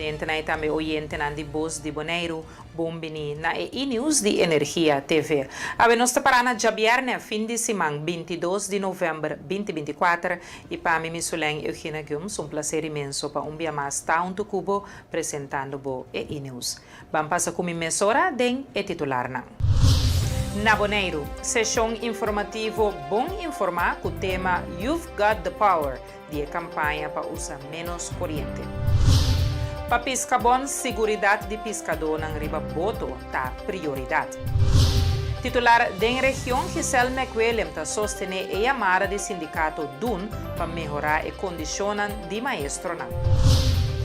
televidente e também oyente na de Voz de Bonaire, bombini na e-news de Energia TV. A nós para na Jabierne, fim de semana, 22 de novembro 2024, e para mim, Misuleng Eugenia Gums, prazer imenso para dia mais Town to Cubo, apresentando bo e-news. Vamos passar com a emissora den e titular na. Na Bonaire, sessão informativo Bom Informar com o tema You've Got the Power, de campanha para usar menos corrente. Para pesca bom, seguridade de pescador na riba boto tá prioridade. Titular da região, Giselle McWilliam, está sostener a chamada do sindicato DUN para melhorar as condições de maestro.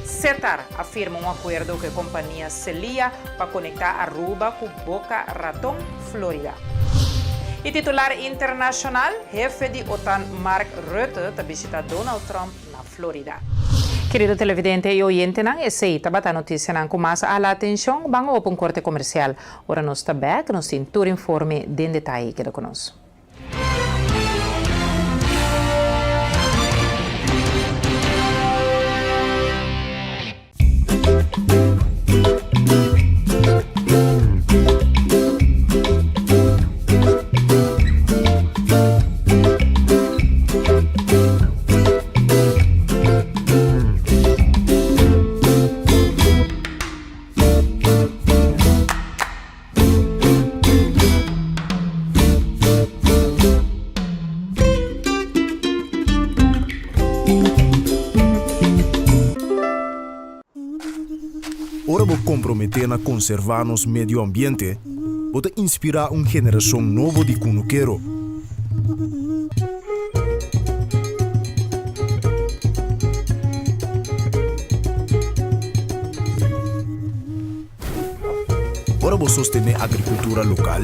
CETAR afirma acordo com a companhia Celia para conectar Aruba com Boca Raton, Florida. E titular internacional, jefe de OTAN Mark Rutte, está visitando Donald Trump na Florida. Querido televidente e oyente, essa é a notícia com mais a atenção. Vamos para um corte comercial. Ora, nós está back, nós temos todo informe de detalhe que conosco. Ora vou comprometer na conservar nosso meio ambiente, vou inspirar uma geração nova de cunuqueiro. Ora vou sostener a agricultura local,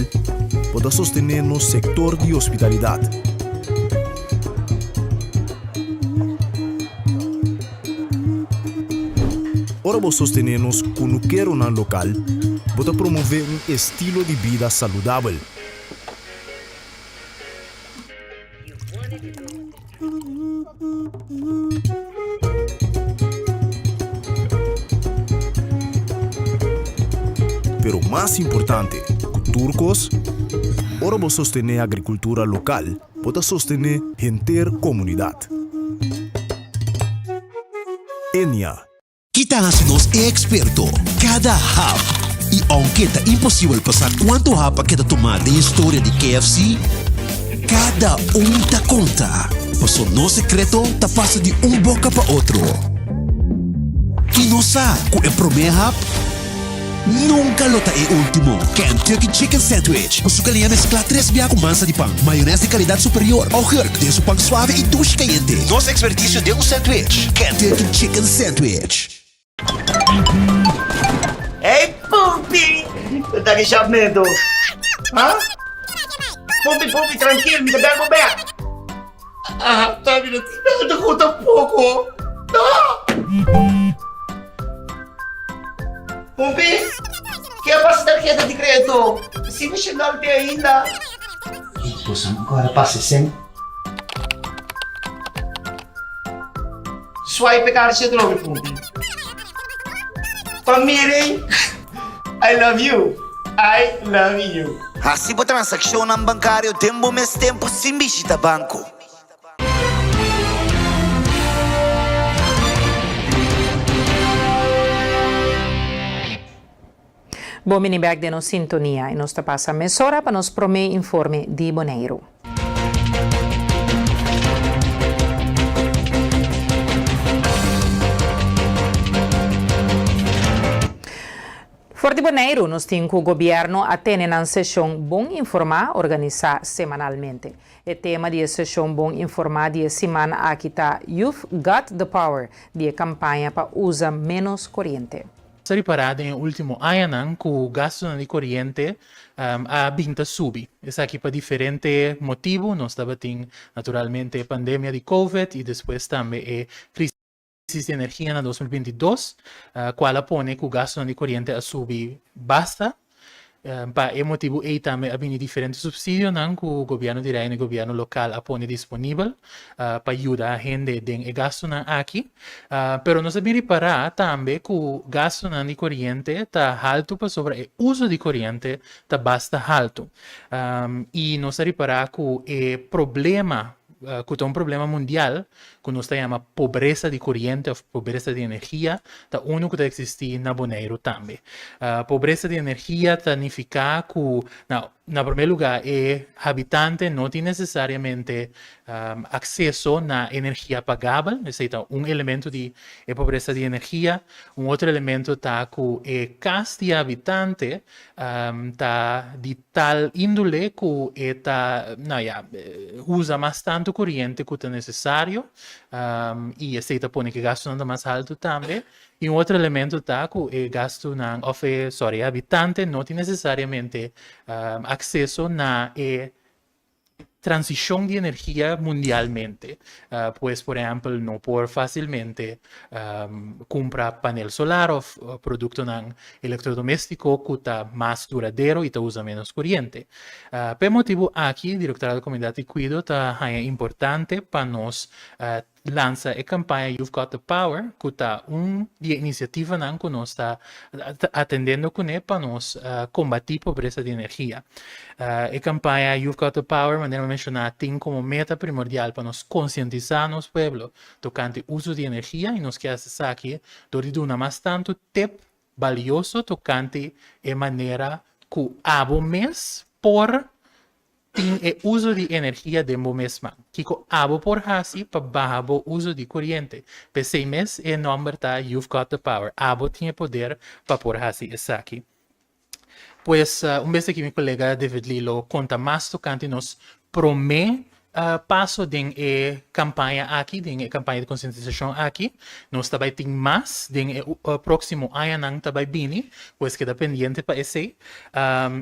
vou sostener no setor de hospitalidade. Ora vou sostener-nos cunuqueiro na local, vou promover um estilo de vida saudável. Pero mais importante, com turcos, ora vou sostener a agricultura local, vou sostener a inteira comunidade. Enia. Kita nos experto cada hub. E aunque é impossível passar quanto hub que tomar da história de KFC, cada tá conta. Passou no secreto, tá passa de boca para outro. E não sabe com o primeiro hub, nunca lota é último. Kentucky Chicken Sandwich. O sucalhinha mescla 3 biá com massa de pão, maionese de qualidade superior, ao herc de pão suave e duche caliente. Nosso expertício de sandwich. Kentucky Chicken Sandwich. Hey, Pupi! Tá que chamando? Hã? Pupi, tranquilo, me dá o back. Ah, tá me tirando conta pouco. Tá! Pupi, que é a tarjeta de crédito? Se me chegar de ainda. Poxa, agora passa sempre. Swipe card siya droga, Pupi. Pamiring, I love you. I love you. Assim por transação ng bancário, tempo mes tempo sem visita banco. Bom, minibag de nos sintonia e nos passa mesora para nos promer informe de Bonaire. For de Bonaire, nós temos que o governo atende na sessão Bom Informar, organizar semanalmente. O tema da sessão Bom Informar de semana aqui está You've Got the Power, de campanha para usar menos corrente. Sa riparada em último ano, que o gasto de corrente a binta subi. Isso aqui para diferente motivo. Nós debatimos naturalmente a pandemia de COVID e depois também a crise de energia na 2022, qual põe que o gasto de corrente a subir basta. Pa e motivo e também abini diferentes subsídios não que o governo direi e o governo local apone disponível para ajudar a gente den e gasto não aqui. Pero nós sabemos reparar também que o gasto não de corrente está alto para sobre o uso de corrente está bastante alto. E nós reparar que o problema que é um problema mundial, que nós chamamos pobreza de corrente ou pobreza de energia, tá único que existe na Bonaire também. Pobreza de energia significa que, na primeiro lugar, o habitante não tem necessariamente acesso na energia pagável, ou seja, um elemento de pobreza de energia. Um outro elemento está que o casa de habitante está de tal índole que usa mais tanto corrente que é necessário e aceita põe que gasto anda mais alto também. E um outro elemento está que o gasto não habitante não tem necessariamente acesso na transição de energia mundialmente. Pues, por exemplo, não por facilmente comprar painel solar ou produto eletrodoméstico que está mais duradouro e usa menos corrente. Por motivo aqui, o Diretorado da Comunidade de Cuido está importante para nós lança a campanha You've Got the Power, que está de iniciativa que nós está atendendo com ele para nós combater a pobreza de energia. A campanha You've Got the Power, maneira mencionar, tem como meta primordial para nós conscientizar nosso povo tocante o uso de energia e nós queremos aqui dar mais tanto tempo valioso tocante a maneira que abo mês por tem o uso de energia de mesma. Kiko abo por hasi para baixar o uso de corrente. Pensei mês e número tá You've Got the Power. Abo tinha poder para por hasi essa aqui. Pues vez que meu colega David Lilo conta mais tocante nos passo de campanha aqui, de campanha de conscientização aqui. Nós também temos mais de próximo ano também bini, pois que dependente para esse.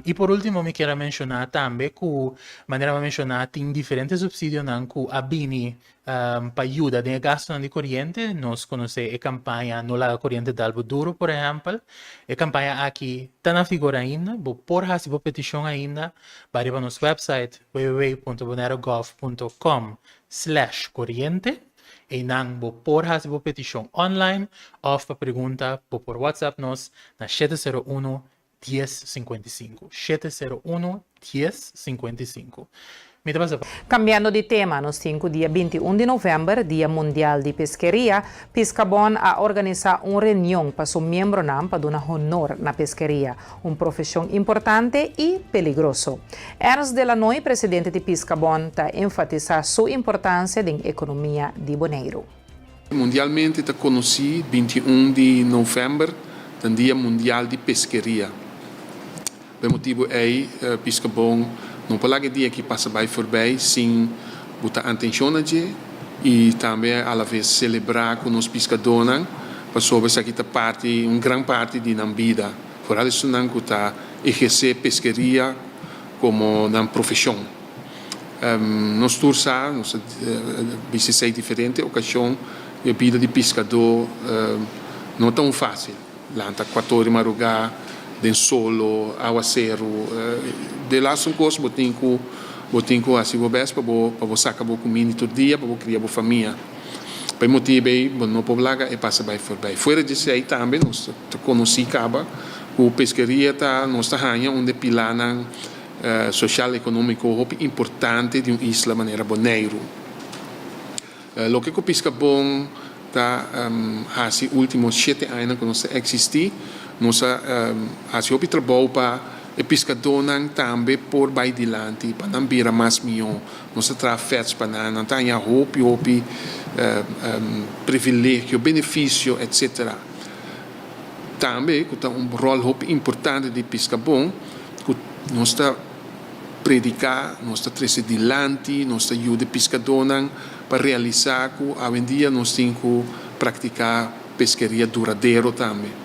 E por último, me quero mencionar também que, maneira de mencionar, tem diferentes subsídios que a bini para ajuda de gasto de corrente. Nós conhecemos a campanha No La Corriente d'Albo Duro, por exemplo. A campanha aqui está na figura ainda, por se for petição ainda, vai para nosso website www.bonairogov.com/corriente e não por se for petição online ou para pergunta por WhatsApp nós na 701 1055. 701 1055. Cambiando de tema, no 5 dia 21 de novembro, Dia Mundial de Pesqueria, Piscabon a organizar reunião para seus membros para dar honor na pesqueria, profissão importante e perigoso. Ernst Delanoy, presidente de Piscabon, está enfatizar sua importância na economia de Bonaire. Mundialmente está conhecido 21 de novembro, o Dia Mundial de Pesqueria. Por motivo aí, Piscabon não pode dia que passa bem voorbij sem botar atenção e também à vez celebrar com os pescadores para sobre essa parte grande parte de nossa vida. Por isso não está exercer pesqueria como uma profissão. Nós todos sabemos, é diferente ocasião a vida de pescador não é tão fácil. Lá está 4 horas madrugada de solo, aguaceiro, de lá são coisas que botinho assim para você acabar comendo todo dia, para criar uma família. Por motivo aí, não pode lá e passa bem por bem. Fora disso aí também nós conheci caba, o pesqueria tá nós tá onde pilar social econômico importante de uma isla maneira Bonaire. Lo que o Piscabon tá assim últimos 7 anos que nós existi. Nós assim o trabalho para o pescador também por vai adiante para não virar mais milhão. Nós trabalhamos para não ter privilégio, benefício, etc. Também que tem rol importante de pescador, que nós está predicar, nós está trazer adiante, nós está ajudar pescador para realizar que hoje em dia nós temos que praticar pesqueria duradoura também.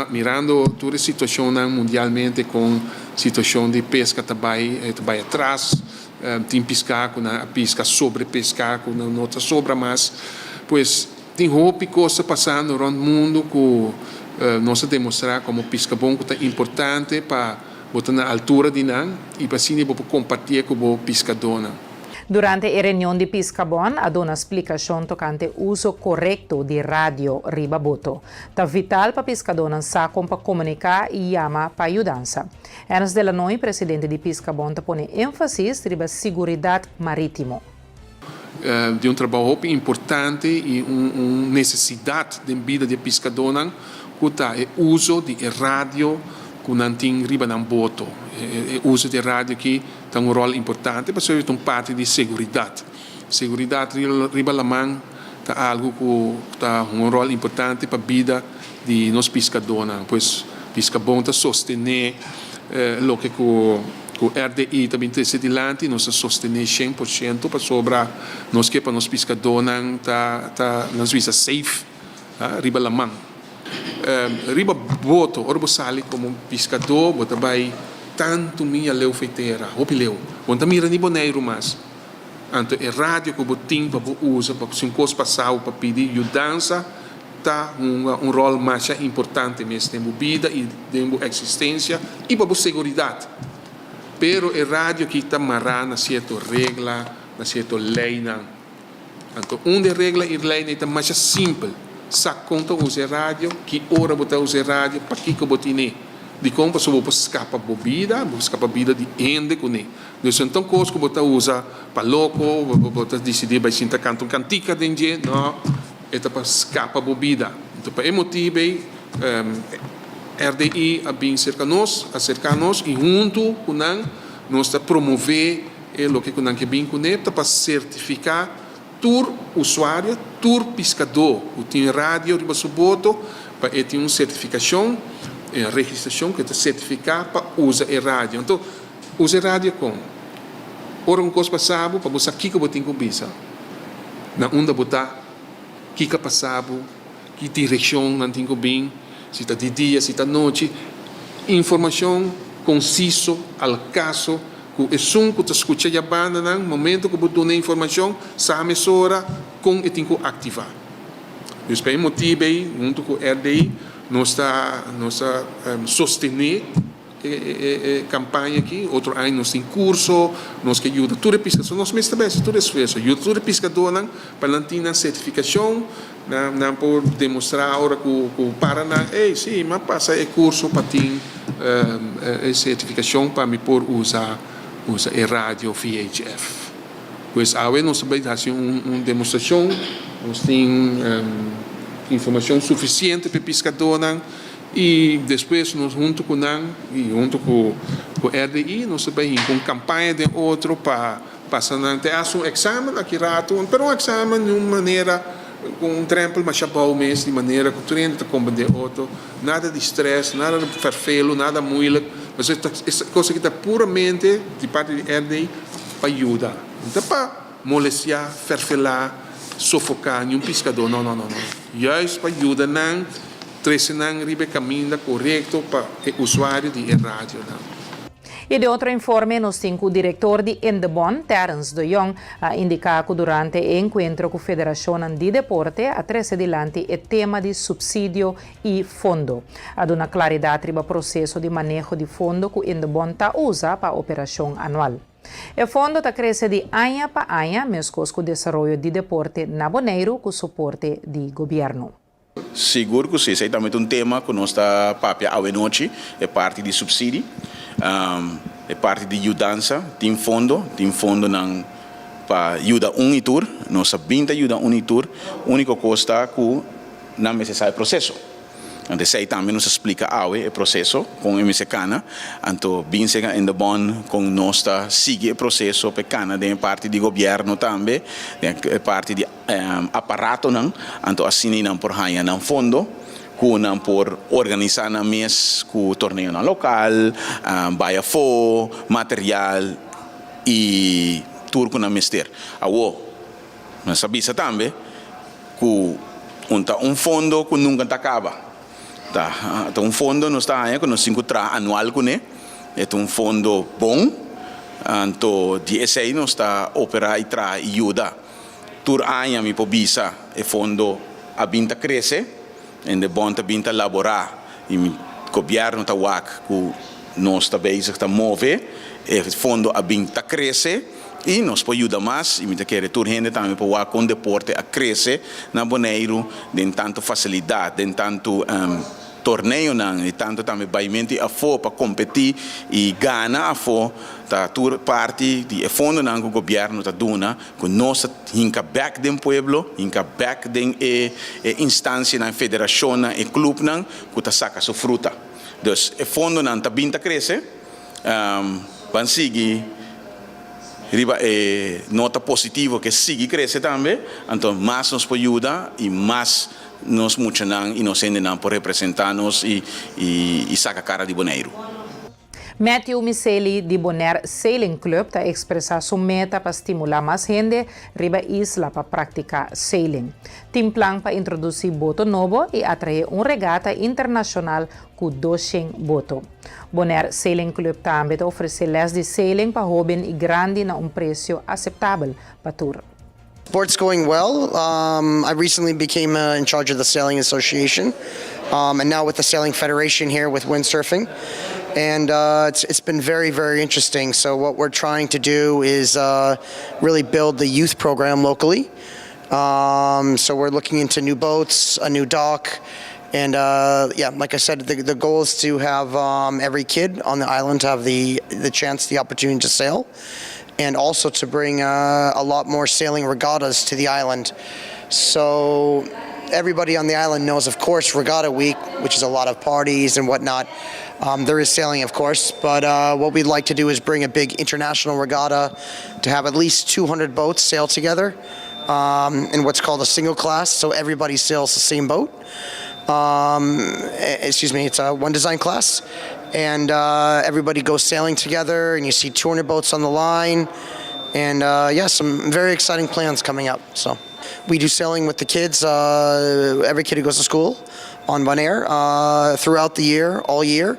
Mirando toda a situação mundialmente com a situação de pesca também atrás, tem pescar com a pesca sobre pescar com não está sobra mais, pois tem coisa passando no mundo que nós demonstrar como pesca bom que é importante para bota na altura de nan e para assim vou compartilhar com o pescador. Durante a reunião de Piscabon, a dona explicação tocante uso correto de rádio riba boto. Tá vital para pescadores sacam para comunicar e chama para ajudança. Ernst Delanoy, presidente de Piscabon, tá põe ênfase riba seguridade marítimo. De trabalho importante e necessidade de vida de pescadores que tá o uso de rádio que não tem riba na boto. O uso de rádio que tem rol importante para ser uma parte de segurança. Segurança riba la mão tá algo que tá rol importante para a vida de nós pescadores. Pois pescador tá sostener o que o RDI também tem sedilante, nós sostener 100% para sobrar nós que para nós pescadores tá nas vezes safe riba la mão. Riba boto, orbo sali como pescador, bota vai tanto minha leu feiteira, opileu. Bota mira ni boneiro mas. Anto é rádio que botim para usa para se encos passar para pedir ajudança, tá rol mais importante nesse tempo vida e tempo existência e para segurança. Pero é rádio que está marrando na certa regra, na certa lei não. Anto de regra e lei é mais simples. Sa conta usar rádio, que hora botar usar rádio, para que botine. De como para só escapa bebida de ende com ele. Então coisa que botar usa para louco, botar decidir vai sentar canto cantica dentro, não, é para escapa bebida. Então para motivo RDI a bem acercar nós e junto com nós está promover o que nós quer bem com ele para certificar tur usuário, tur pescador, o tem rádio riba suboto para ter uma certificação, registração que está certificar para usar a rádio. Então, usa rádio com ora coisa passado para você aqui que botem com bisa. Na onda botar que passado, que direção não tem com bem, se está de dia, se está de noite, informação conciso ao caso. O som que você escuta a banda, no momento que você tem informação, sabe a hora com e tem que ativar. Então, por motivo, junto com o RDI, nós estamos sostener a campanha aqui. Outro ano nós temos curso, nós que ajuda toda a pescador, nós mesmos também, toda a esforço, ajuda toda a pescadora para ter a certificação, não por demonstrar agora que o Paraná, sim, mas passa o curso para ter a certificação para me pôr usar a rádio VHF. Pois agora nós também fazemos uma demonstração, nós temos informação suficiente para pescador e depois nós junto com o RDI nós também com campanha de outro para passar um exame aqui rato, mas um exame de uma maneira com um trampo mais chabal mesmo, de maneira que o treino está combater outro, nada de estresse, nada de farfelo, nada muito, mas essa coisa que está puramente de parte de RDI para ajudar, não para molestar, farfelar, sufocar nenhum pescador, não. Juist para ajudar, não, treinar o caminho correto para o usuário de rádio. E de outro informe, nós temos o diretor de Endebon, Terence de Jong, a indicar que durante o encontro com a Federação de Deporte, a trazer adelante o tema de subsídio e fundo. A dar claridade sobre o processo de manejo de fundo que o Endebon usa para a operação anual. O fundo está crescendo de ano para ano, mesmo com o desenvolvimento de deporte na Bonaire com o suporte do governo. Seguro que sim, é também um tema que nós está papia à noite, é parte de subsídio, é parte de ajudança, tem fundo para ajudar itur, nós sabemos ajudar itur, única coisa que não é necessário processo. Então, aí também nos explica o processo com o MC Cana, então, bem chega em Endebon com nós sigue o processo para Cana, de parte do governo também, de parte de aparato, então, assim, não por ganhar não fundo, que não por organizar na mês, com torneio na local, baia fo, material e turco na mester. Nós sabemos também que um fundo que nunca acaba. Então, fundo não está aí, que nós encontramos anual com ele. É fundo bom. Então, esse aí nós está operar e traz ajuda. Tur ano, me pobisa, é fundo a binta cresce, e de bom a binta elaborar. E o governo está wak, que nós está bezig te mover, o fundo a bem tá crescer e nós podemos ajudar mais, e muita querer tur gente também para com o deporte a crescer na Bonaire, tem tanto facilidade, tem tanto torneio não, e tanto também baimento a for para competir e ganhar a for tá tur parte de fundo não que o governo tá dona com nós hinca back do pueblo, hinca back den instância na federação e clube não que tá saca sua fruta. Dus o fundo não tá bem tá crescer, van seguir riba nota positiva que sigue crescer também, então mais nos pode ajudar e mais nos muchanan e nos endenan por representar-nos e saca cara de Bonaire. Matthew Miceli de Bonaire Sailing Club está expressar sua meta para estimular mais gente riba isla para praticar sailing. Tem plan para introduzir boto novo e atrair regata internacional com 200 boto. Bonaire Sailing Club também oferece les de sailing para jovem e grande na preço aceitável para tour. Sport's going well. I recently became in charge of the Sailing Association, and now with the Sailing Federation here with windsurfing. And it's been very, very interesting. So what we're trying to do is really build the youth program locally. So we're looking into new boats, a new dock, and like I said, the goal is to have every kid on the island have the chance, the opportunity to sail. And also to bring a lot more sailing regattas to the island. So everybody on the island knows, of course, Regatta Week, which is a lot of parties and whatnot. There is sailing, of course, but what we'd like to do is bring a big international regatta to have at least 200 boats sail together in what's called a single class, so everybody sails the same boat. It's a one design class. And everybody goes sailing together, and you see 200 boats on the line, and some very exciting plans coming up. So we do sailing with the kids, every kid who goes to school on Bonaire throughout the year, all year.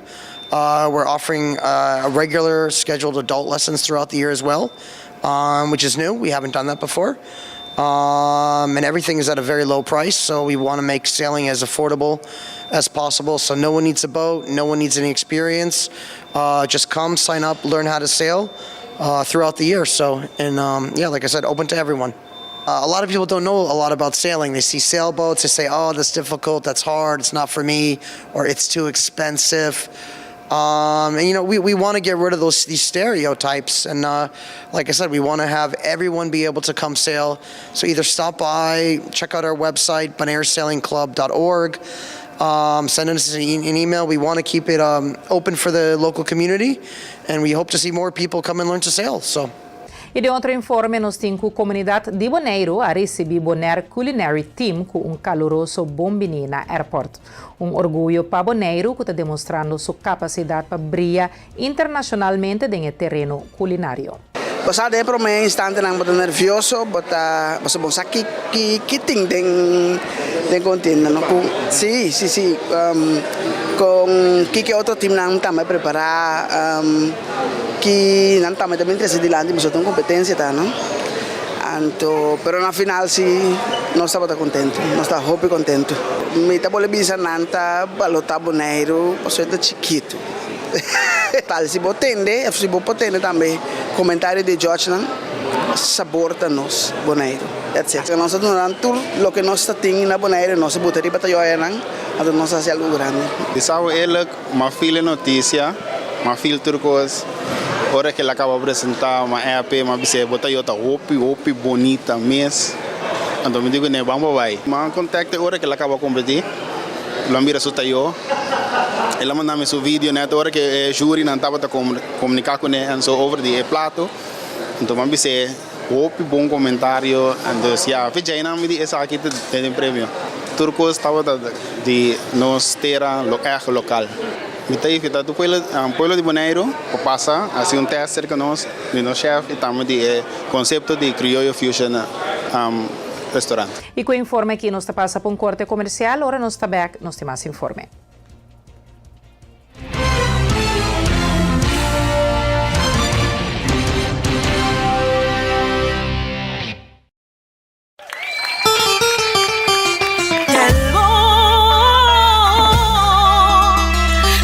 We're offering regular scheduled adult lessons throughout the year as well, which is new. We haven't done that before. And everything is at a very low price, so we want to make sailing as affordable as possible. So no one needs a boat, no one needs any experience. Just come, sign up, learn how to sail throughout the year. So, and like I said, open to everyone. A lot of people don't know a lot about sailing. They see sailboats, they say, oh, that's difficult, that's hard, it's not for me, or it's too expensive. We want to get rid of these stereotypes, and like I said, we want to have everyone be able to come sail. So either stop by, check out our website, bonairesailingclub.org, send us an email. We want to keep it open for the local community, and we hope to see more people come and learn to sail. So. E de outro informe, nós temos a comunidade de Bonaire a receber Bonaire Culinary Team com caloroso bombini na airport. Orgulho para Bonaire que está demonstrando sua capacidade para brilhar internacionalmente no terreno culinário. Pasado é para mim instante não muito nervioso, bota você bom sabe que tem den contínuo, não? Sim. Com que outro time não também preparar que não também interesse de lá, mas eu tenho competência, tá, não? Pero na final sim, nós estamos contentes, nós estamos muito contentes. Me está bolando bisa nanta, balota Bonaire, você é chiquito. Tal se botende, se botende também comentário de George, não? Sabor da nós Bonaire. That's it. Nós estamos tudo o que nós temos na Bonaire, nós botaria para jogar, não? Então nós fazemos algo grande. Isso é uma filha notícia, uma filha turcos. Ora que ela acaba de apresentar uma EP, uma bice, bota outra roupa bonita mesmo. Então me digo, né, vamos vai. Mas contacte ora que ela acaba de competir. Ela mira sua taio. Ela manda-me seu vídeo, né, ora que o júri não estava a comunicar com ela sobre o prato. Então me bice, roupa bom comentário. Então se a feijão não me diz essa aqui tem prêmio. Turcos estava de nos terra local. Então, do pueblo de Bonaire, passa assim teste com nós, de nosso chefe, e também de conceito de criollo fusion restaurante. E com o informe aqui, nós passa para corte comercial, agora nós está back, nós temos mais informe.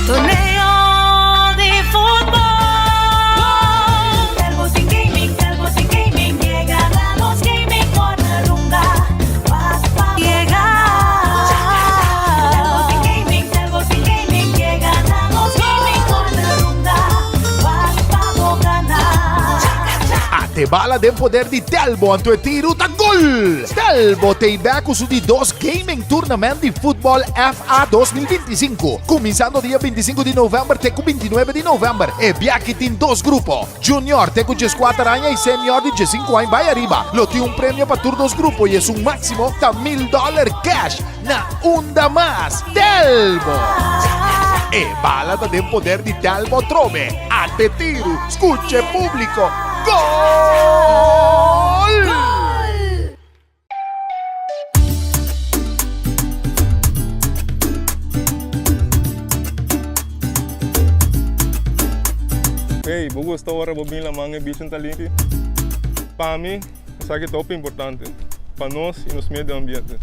Torneo di Te bala de poder de Telbo ang tiro ta gol! Telbo te back uso de 2 gaming tournament de futebol FA 2025. Começando dia 25 de novembro até 29 de novembro. E biaki tem 2 grupos. Junior te com 14 anos e senior de 15 anos vai arriba. Lo tem prêmio para todos os grupos e é máximo de $1,000 cash na Unda Mas. Telbo! E bala de poder de Telbo trove. A te tiro, escuche público. Gol! Hey, vou gostar agora de vir lá manhã bicho talento. Para mim, isso aqui é top importante para nós e nos meio ambiente.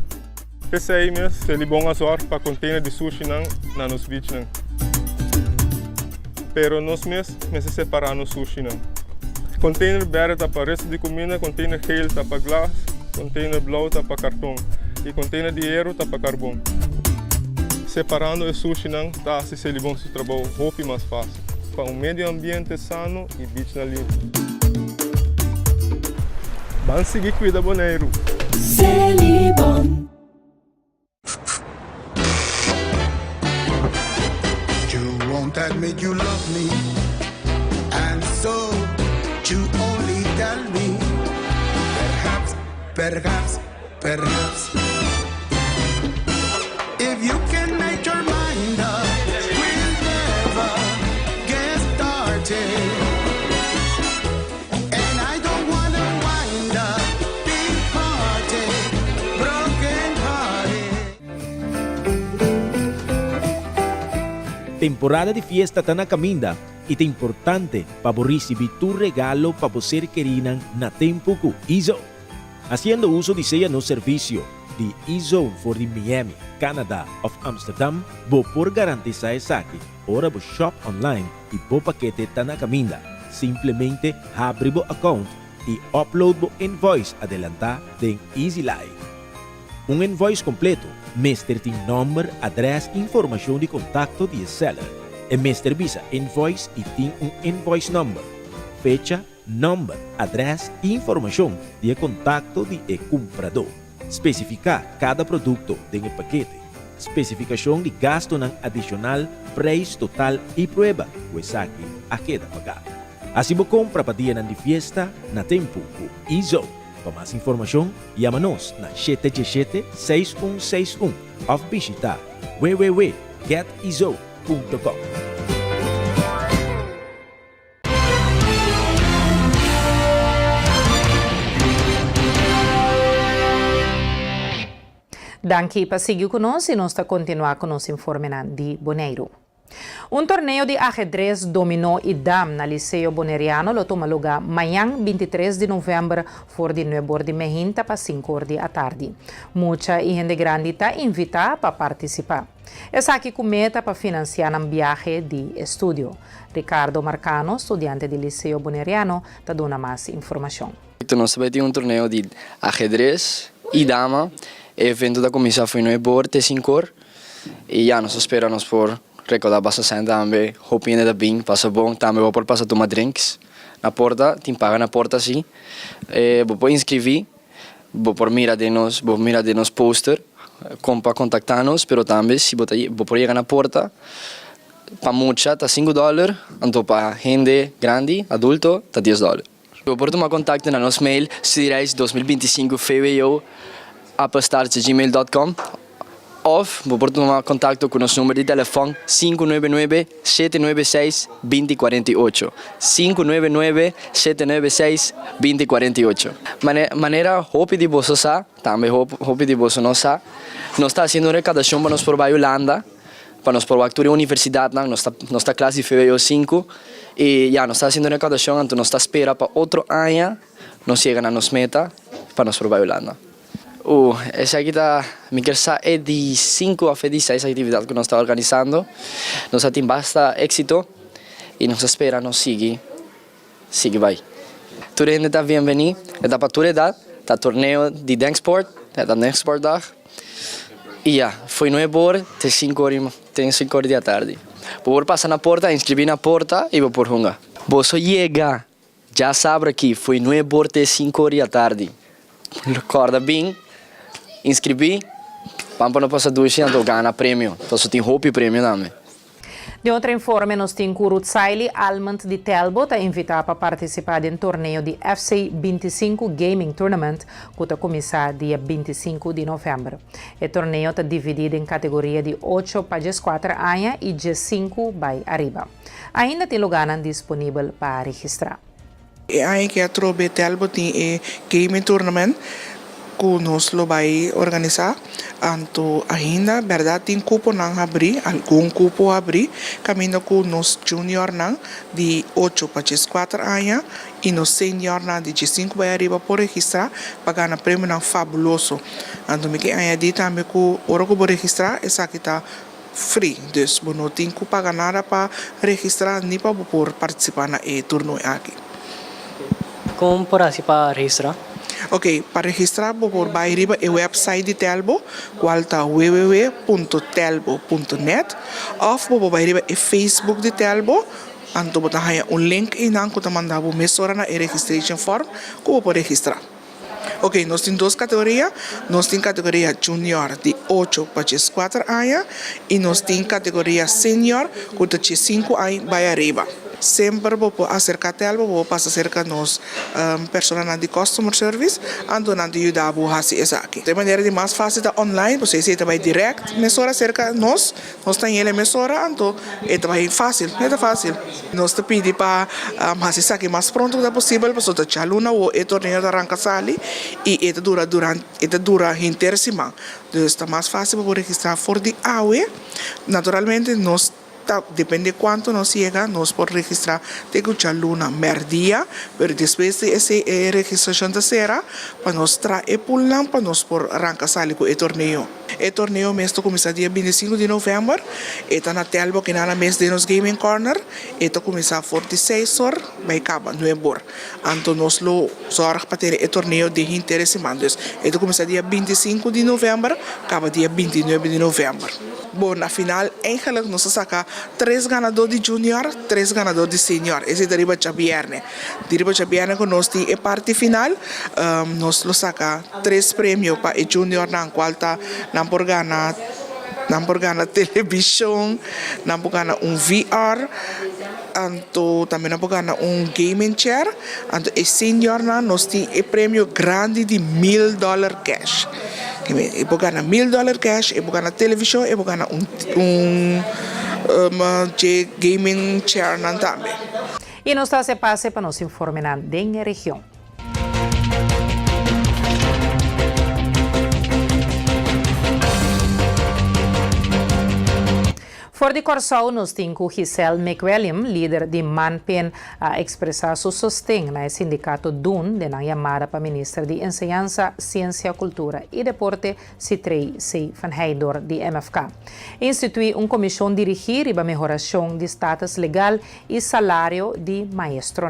Esse aí mesmo, ele é bom a sorte para container de sushi na nos bichos. Pero nós mesmos separar no sushi não. Container verde tá para resto de comida, container geel tá para glas, container blauw tá para cartão e container de aero tá para carvão. Separando o sushi não tá se ele bom se trabalho roupa mais fácil para um meio ambiente sano e bicho na limpo. Vamos seguir cuida boneiro. Celibon. You won't admit you love me, and so you only tell me, perhaps, if you can make your mind up, we'll never get started. And I don't wanna wind up big hearted, broken hearted. Temporada de fiesta está na caminda e é importante para recibir tu regalo para você querer na tempo com Izo. Haciendo uso de seu no serviço de Izo for the Miami, Canada of Amsterdam, vou por garantizar essa aqui. Ora vou shop online e vou paquete está na caminda. Simplesmente abre o account e upload o invoice adelantar em EasyLife. Um invoice completo, mestre tem nome, adresse e informação de contato de seller. E mestre visa invoice e tem invoice number, fecha, nome, adresse e informação de contato de comprador. Especificar cada produto de paquete. Especificação de gasto adicional, preço total e prueba, pues aqui a queda pagar. Assim você compra para dia de fiesta na tempo com Izo. Para mais informação, chama-nos na 717-6161 ou visita www.getizo.com. Danke para seguir conosco e nós continuar com nosso informe de Bonaire. Um torneio de ajedrez dominó e dam na Liceu Boneriano lo toma lugar amanhã, 23 de novembro, for de 9 horas de manhã para 5 horas da tarde. Muita gente grande está invitada para participar. Essa aqui cometa para financiar um viagem de estudo. Ricardo Marcano, estudante do Liceu Boneriano, está dando mais informação. Nós vamos ter um torneio de ajedrez e dama. O evento da comissão foi 9 horas até 5 horas. E já nós esperamos por recordar bastante também, roupinha da bem, passa bom, também vou por passar tomar drinks na porta, tem paga na porta assim, vou por inscrever, vou por mirar de nos poster, para contactar-nos, mas também se vou por chegar na porta, para muita tá $5, então para gente grande, adulto, tá $10. Vou por tomar contato na nosso mail, cireis2025feveio@gmail.com. Ou vou tomar contato com o nosso número de telefone 599-796-2048. 599-796-2048. Maneira roupa de você sa, também roupa de você não sa. Nós está fazendo uma arrecadação para nós provar a Holanda, para nós provar a universidade, nossa classe de fevereiro 5. E já nós está fazendo uma arrecadação, então nós está esperando para outro ano, nós chegamos na nossa meta, para nós provar a Holanda. Essa aqui é de 5 a 6 atividades que nós estamos organizando. Nós temos bastante êxito e nós esperamos seguir vai. Toda gente está bem-vinda, está para toda idade, está torneio de Danksport, está Danksport Dag. E já, foi 9 horas, até 5 horas da tarde. Vou passar na porta, inscrever na porta e vou por hunga. Você chega já sabe que foi 9h45 da tarde. Acorda bem, inscrevi, vamos para passar 200 ganha prêmio. Então só tem roupa e prêmio também. De outro informe, nós temos Kurut Saili, Almond de Telbo, está invitado para participar do torneio de FC 25 Gaming Tournament, que está começar dia 25 de novembro. O torneio está dividido em categoria de 8 para 4 anos e de 5 para arriba. Ainda tem lugar disponível para registrar. Aí que a Trobe Telbo tem Gaming Tournament, que nós vai organizar. Anto ainda, verdade, tem cupo não abrir, algum cupo abrir, caminho com nos junior não de 8 para 4 anos e nos senior não de 5 para arriba por registrar, para ganhar prêmio não fabuloso. Anto me que aí de também que ora que vou registrar, essa aqui está free, dus não tem que pagar nada para registrar nem para por participar na torneio aqui. Como por assim para registrar? Ok, para registrar, por bairiba o website de Telbo, qual está www.telbo.net, ou por bairiba o Facebook de Telbo, anto botar link e não que mandar o mesora na registration form, como pode registrar. Ok, nós temos 2 categorias. Nós temos categoria junior de 8 para 4 anos e nós temos categoria senior de 5 anos para arriba. Sempre vou acercar Telbo, vou passar cerca nos personal de customer service, ando na ajudar a fazer isso aqui. De maneira de mais fácil da online, você se vai direct, mesora cerca nós temos ele mesora, ando é vai fácil, é fácil. Nós te pedimos para fazer isso aqui mais pronto que possível, para você te aluna o torneio da arranca sali e dura inteira semana. Então está mais fácil para registrar for de AUE. Naturalmente nós depende quanto nos chega, nós podemos registrar de que luna merdia, pero depois de essa registração da será, para nós trazer pulang para nós por arrancar sali com o torneio. O torneio mesmo começa dia 25 de novembro, está na Telbo que na mês de nos Gaming Corner, está começa a 46 horas, vai acabar 9 horas. Então nós lo zorg para ter o torneio de interessantes. Está começa dia 25 de novembro, acaba dia 29 de novembro. Bom, na final, eigenlijk nós saca 3 ganadores de junior, 3 ganadores de senior. Esse deriva de viernes. Deriva de viernes que nós temos a parte final, nós lo saca 3 prêmios para o junior na qual está não por ganhar televisão, não por ganhar VR, anto também não por ganhar gaming chair, anto o senior nós temos o prêmio grande de $1,000 cash. Eu vou ganhar $1,000 cash, eu vou ganhar televisão, eu vou ganhar gaming chair também. E nos traz passe para nos informar da região. For de Corsau, nos temos Giselle McWilliam, líder de Manpen, a expressar seu sostém no sindicato DUN, de na chamada para ministra de Enseñanza, Ciência, Cultura e Deporte, Citrei C. Van Heydor, de MFK. Institui uma comissão dirigida para a melhoração de status legal e salário de maestro.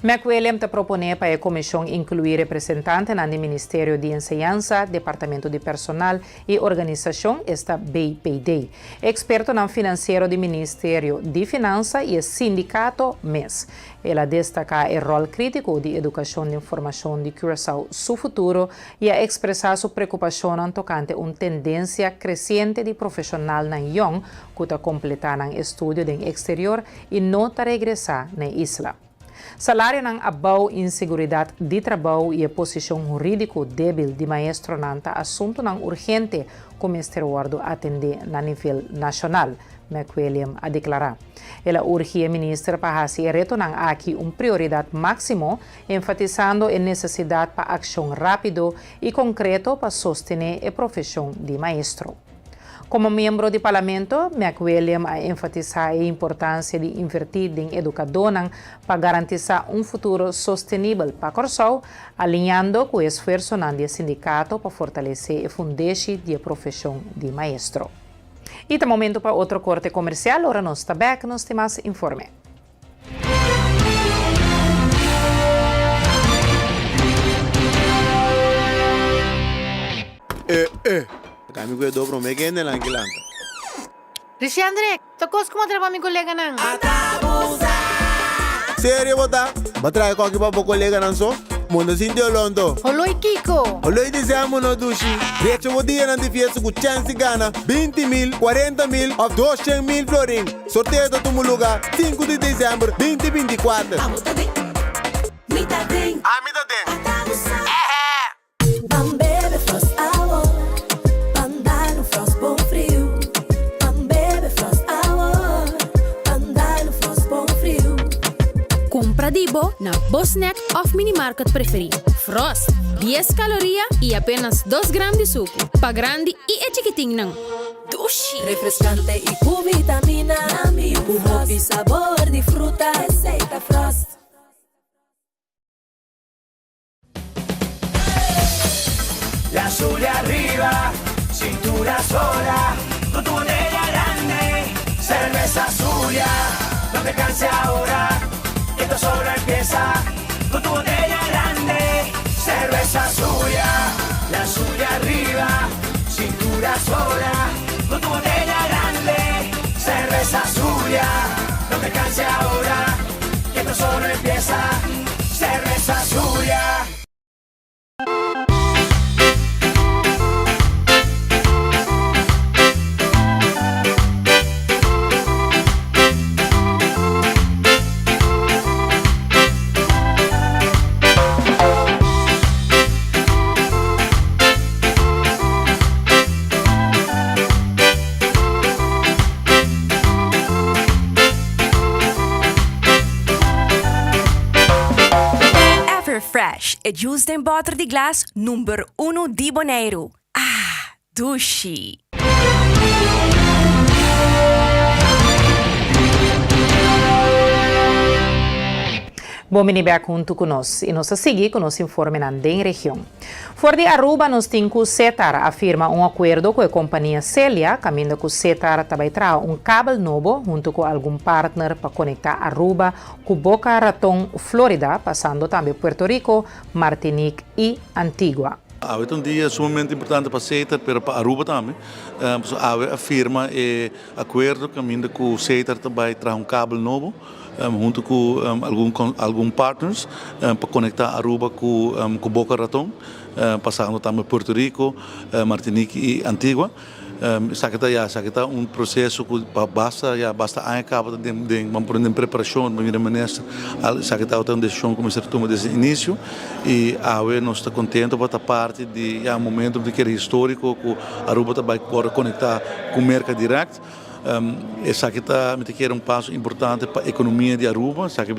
McWilliam te propone para a comissão incluir representantes no Ministério de Enseñanza, Departamento de Personal e Organização, esta BPD, experto no financeiro do Ministério de Finanças e sindicato MES. Ela destaca o rol crítico de educação de informação de Curaçao, seu futuro, e a expressar sua preocupação tocante uma tendência crescente de profissional na Young, que está completar um estudo no exterior e não está regressar na isla. Salário ng abaw, inseguridade de trabalho e a posição jurídico débil de maestro nanta assunto ng urgente como este acordo atender na nível nacional, McWilliam a declarar. Ela urge a ministra para fazer reto ng aqui prioridade máximo, enfatizando a necessidade para ação rápido e concreto para sostener a profissão de maestro. Como membro do Parlamento, McWilliam a enfatizar a importância de invertir em educação para garantizar futuro sustentável para Corsau, alinhando com o esforço do sindicato para fortalecer a fundação da profissão de maestro. E é momento para outro corte comercial, agora nós está back, nós temos mais informe. Kami ko dobro me kene lang kilanta. Rishi Andre, tokos ko mo trabaho mi kolega nang. Seryo bota? Matrai ko kipa po kolega nan so. Mundo sindio londo. Oloy Kiko. Oloy deseamos no dushi. Reaction mo dia nan di fiesta ku chance gana 20,000, 40,000 of 200,000 florin. Sorteio do Tumuluga 5 de dezembro 2024. Bebe Frost Hour, andar no Frost bom frio. Bebe Frost Hour, andar no Frost bom frio. Compra Dibo na Bosnack of Minimarket preferido. Frost, 10 calorias e apenas 2 gramas de suco. Pa grande e é chiquitinho não. Dushi. Refrescante e com vitamina. Um hobby sabor de fruta. Receita Frost. La suya arriba, cintura sola, con tu botella grande, cerveza suya, no te canses ahora, que esto solo empieza, con tu botella grande, cerveza suya, la suya arriba, cintura sola, con tu botella grande, cerveza suya, no te canses ahora, que esto solo empieza, cerveza suya. Fresh é juice em bottle de glass número 1 de Bonaire. Ah, Dushi. Bom venire junto conosco e nos seguir com nos informe na região. For de Aruba, nós temos que Cetar afirma acordo com a companhia Celia, caminho que Cetar também traz cabo novo junto com algum partner para conectar Aruba com Boca Raton, Florida, passando também Puerto Rico, Martinique e Antigua. Há um dia sumamente importante para Cetar, para Aruba também. Há afirma acordo caminho com Cetar também traz cabo novo. Junto com alguns partners para conectar Aruba com Boca Raton, passando também Puerto Rico, Martinique e Antigua. Sakita processo que basta acaba de preparação de maneira sakita uma decisão começar a tomar desde o início e nós está contente para parte de momento de que é histórico que Aruba vai poder conectar com o mercado direto. Essa aqui é passo importante para a economia de Aruba. Essa aqui é,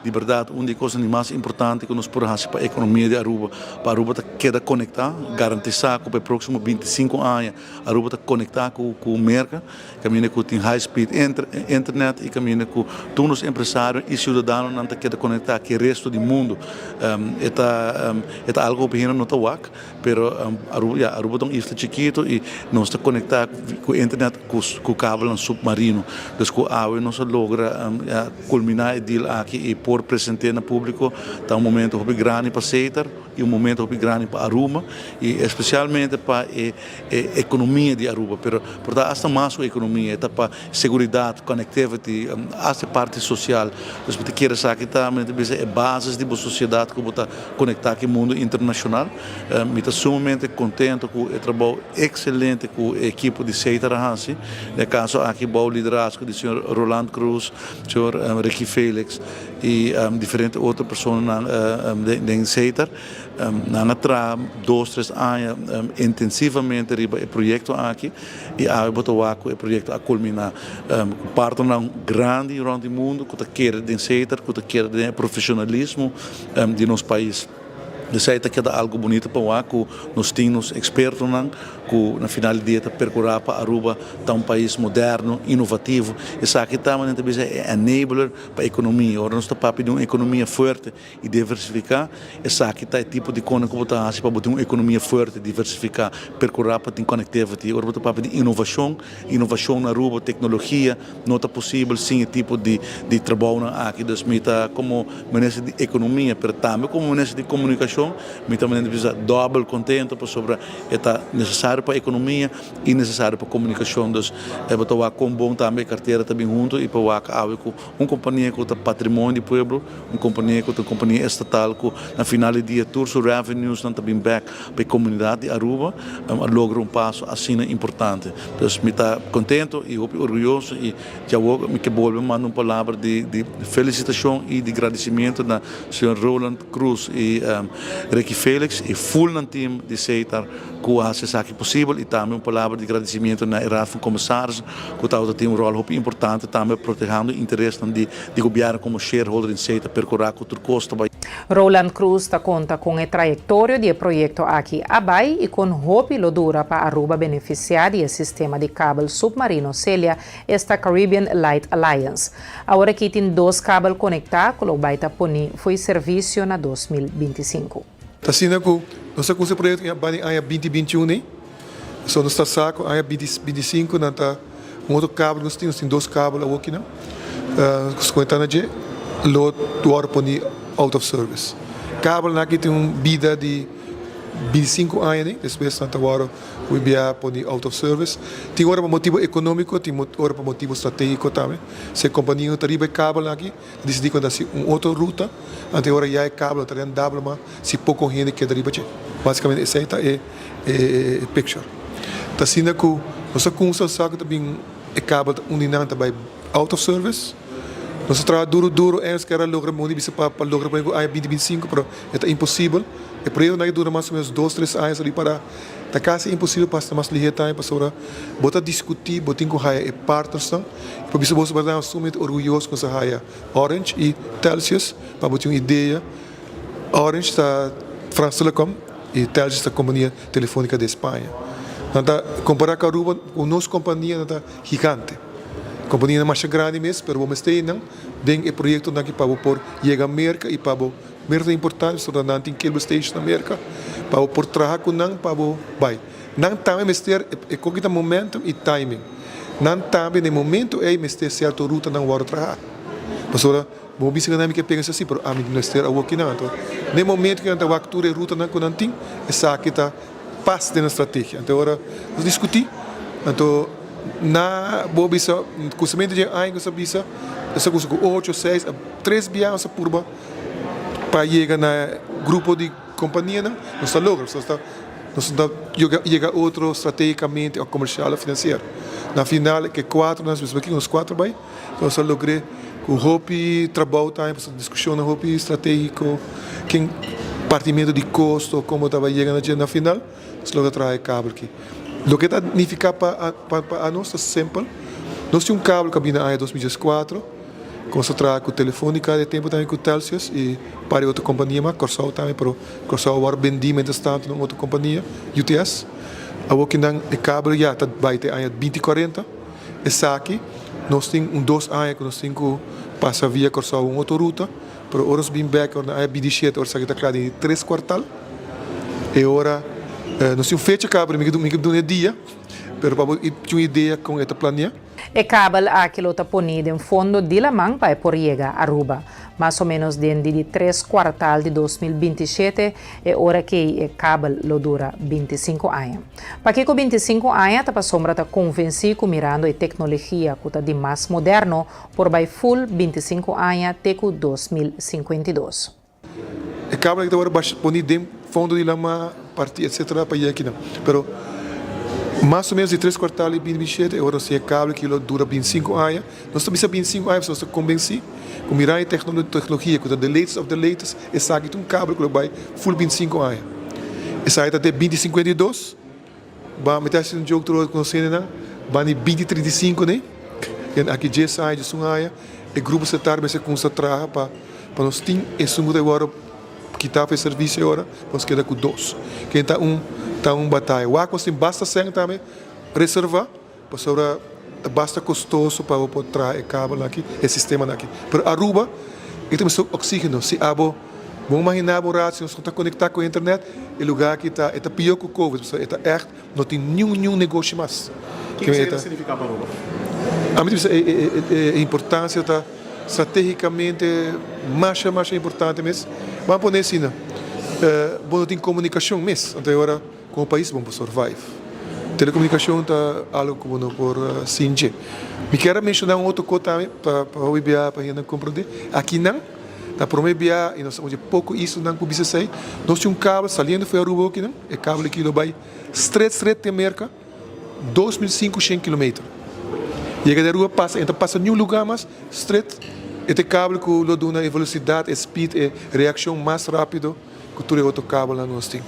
de verdade, uma das coisas mais importantes que nós podemos fazer para a economia de Aruba. Para Aruba queda conectar, garantir que para os próximos 25 anos Aruba está conectar com o mercado, caminha com o high speed internet e caminha com todos os empresários e cidadãos que queda conectar com o resto do mundo. É algo que não está wak, mas Aruba é um isla chiquito e nós está conectar com a internet com o cabo submarino. Então, a nós logra culminar o deal aqui e por apresentar no público está momento muito grande para Cetar e momento muito grande para Aruba e especialmente para a economia de Aruba. Portanto, hasta mais a economia, está para segurança, connectivity, hasta parte social. Então, você quer saber que é base da sociedade que está conectar com o mundo internacional. Eu estou sumamente contente com o trabalho excelente com a equipe de Cetar Hansi. No caso aqui o liderazgo do Sr. Rolando Cruz, Sr. Ricky Felix e diferentes outras pessoas em Cetar. Nós trabalhamos 2-3 anos intensivamente o projeto aqui e o projeto a culminar. Parte grande durante o mundo que quer em Cetar, que quer o profissionalismo de nosso país. Receita que é algo bonito para o que nós temos expertos que na final do dia percorrer para Aruba está um país moderno, inovativo. Isso aqui também é enabler para a economia. Agora nós estamos para uma economia forte e diversificar. Isso aqui é o tipo de coisa que está para ter uma economia forte, diversificar, percorrer para ter conectivity. Agora estamos para inovação na Aruba, tecnologia, não é possível sem esse tipo de trabalho aqui. Então, como maneira de economia, mas também como maneira de comunicação comunicação, mas também precisa dobro contento sobre é necessário para a economia e necessário para a comunicação. Então, botar com bom também carteira também junto e para com uma companhia com o patrimônio do povo, uma companhia estatal que na final do dia todos os revenues não também back para a comunidade de Aruba, logra passo assim importante. Então, me está contente e orgulhoso e já vou me que volver mandar uma palavra de felicitação e de agradecimento na senhor Roland Cruz e Ricky Felix e full no time de Seitar que faz isso aqui possível e também uma palavra de agradecimento na Rafa Commissários que tem um rol muito importante também protegendo o interesse de governo como shareholder em Seitar percorrer com o custo. Roland Cruz conta com a trajetória do projeto aqui abai e com hope lo dura para Aruba beneficiar do sistema de cabo submarino Celia esta Caribbean Light Alliance. Agora que tem 2 cabos conectados, o baita poni foi serviço na 2025. Assim que nossa coisa projeto é em 2021, né? Só nós está saco em 2025 não tá outro cabo nós temos 2 cabos aqui não. Os contando de lot do poni out of service. Cabo aqui tem vida de 25 anos, né? Depois Santa Waro o IBA poni out of service. Tem hora para motivo econômico, tem hora para motivo estratégico também. Se a companhia está riba cabo aqui, decidi quando assim outra ruta, ante hora já é cabo, está dando mas se pouco gente que riba che. Basicamente essa é picture. Tá sendo que nossa consa sabe também é cabo uninante by out of service. Nós trabalhamos duro, eles querem lograr muito bisa para lograr para 2025, mas é impossível. O projeto não dura mais ou menos 2-3 anos ali para tá quase impossível para estar mais ligeiro para sobre botar discutir, botar com a partners não. Para isso você vai dar muito orgulhoso com essa raia Orange e Telxius para botar uma ideia. Orange está France Telecom e Telxius está a companhia telefônica da Espanha. Então comparar com a Aruba, com nossa companhia está gigante. Companhia mais grande mesmo, mas vamos ter não tem o projeto aqui para por chegar à América e para muito importante sobre não tem cable station na América para por trabalhar com não para vai não também mestre é qualquer momento e timing não também no momento é mestre certa ruta não vai trabalhar pastora vou ver se não me que pega assim pero a mim mestre a aqui não então no momento que a factura ruta não com não tem essa aqui tá parte da estratégia então agora vamos discutir então na boa bisa custamento de ano que sabisa essa coisa com 8 6 3 viagens por para chegar na grupo de companhia não está logo nós chega outro estrategicamente ou comercial ou financeiro na final que 4 nós vamos aqui uns 4 vai nós logrei com o hope trabalho time para discussão no hope estratégico quem partimento de custo como estava chegando na final nós logo traz cabo aqui o que significa para nós é simples nós temos cabo cabina em 2004 concentrado com telefônica de tempo também com Telxius e para outra companhia mas Corsal também pero Corsal agora vendimento está em outra companhia UTS a que não é cabo já está vai ter em 2040 essa aqui nós temos 2 anos que nós temos que passar via Corsal uma outra ruta pero horas bem back na 27 horas que está claro em 3 quartal e agora nós temos fecha cabo me do dia pero para ter uma ideia com esta planilha. O cabo aqui está ponido em fundo de la mão para por chegar a Aruba. Mais ou menos dentro de 3 quartal de 2027 é hora que o cabo dura 25 anos. Para que com 25 anos, a sombra está convencido mirando a tecnologia que está de mais moderno por vai full 25 anos até 2052. O cabo está agora ponido dentro fundo de la mão, parte etc. para chegar aqui não. Pero mais ou menos de 3 quartais de 2027, agora se é cabo que dura 25 anos. Nós estamos 25 anos, nós estamos convencidos com mirar a tecnologia, com the latest of the latest, essa aqui tem cabo que vai full 25 anos. Essa aí está até 2052, vai meter um jogo todo com você, né? Vai em 2035, né? Aqui 10 anos, 1 ano, o grupo se tarde, mas se concentra para nós ter esse mundo agora que está fazendo serviço agora, nós queda com 2. Quem está batalha. O aquas tem basta sangue também reservar, para basta custoso para poder trazer cabo aqui, o sistema aqui. Pero Aruba, ele tem oxígeno. Se abo, vamos imaginar o se nós estamos conectados com a internet, o lugar que está pior que o Covid, está echt, não tem nenhum negócio mais. O que significa para Aruba? A mim a importância está estrategicamente mais importante mesmo. Vamos pôr assim, Bom, tem comunicação mesmo, até agora com o país vamos survive. Telecomunicação está algo como no por 5G. Me quero mencionar outro coisa também para o IBA para gente compreender. Aqui não, tá para o IBA e nós temos pouco isso não começa a sair. Nós temos cabo saliendo foi a Aruba aqui não, é cabo que lo vai straight de América 2.500 km. E a Aruba passa, então passa nenhum lugar mais straight. Este cabo que lo dá uma velocidade, speed e reação mais rápido que todo outro cabo lá nós temos.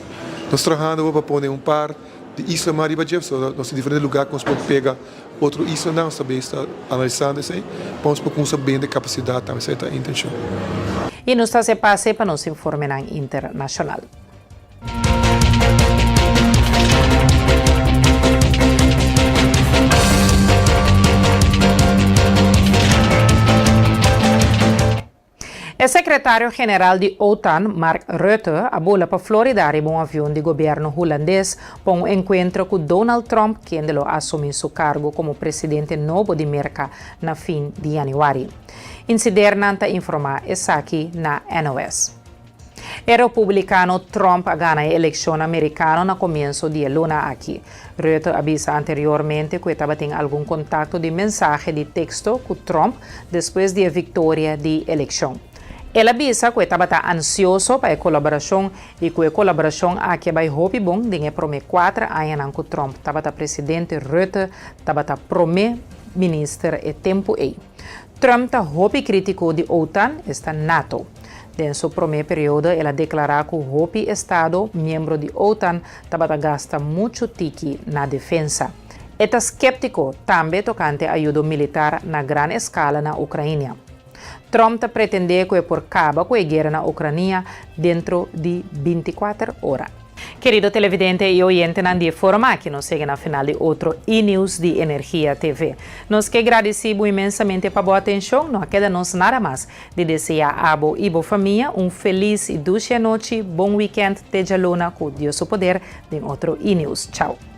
Nós trabalhando para pôr par de Isla Mariba Jeff, nós em diferentes lugares que nós podemos pegar outro isla não, sabe, está analisando isso aí, vamos para bem de capacidade também, essa é a intenção. E nos está se passe para nos informar internacional. O secretário-geral de OTAN, Mark Rutte, abola para Florida um avião de governo holandês para um encontro com Donald Trump, que ainda assumiu seu cargo como presidente novo de América na fim de janeiro. Incidernanta informar essa aqui na NOS. O republicano Trump ganha a eleição americana no começo de luna aqui. Rutte avisa anteriormente que estava tendo algum contato de mensagem de texto com Trump depois da vitória de eleição. Ele avisa que estava ansioso para a colaboração e que a colaboração aqui vai roubar bom de prometer 4 anos que Trump estava presidente, Rutte estava primeiro-ministro e tempo aí. Trump está roubar crítico de OTAN, está NATO. Em seu primeiro período, ele declarou que o roubar Estado, membro de OTAN, estava gasta muito tiki na defesa. Está escéptico também tocante a ajuda militar na grande escala na Ucrânia. Trump pretende que por cabo com a guerra na Ucrânia dentro de 24 horas. Querido televidente e oyente, não forma que nos segue na final de outro e-news de Energia TV. Nos que agradecemos imensamente por boa atenção, não queda-nos nada mais de desejar a abo e boa família feliz e dulce noite, bom weekend, teja luna com Deus o poder de outro e-news. Tchau.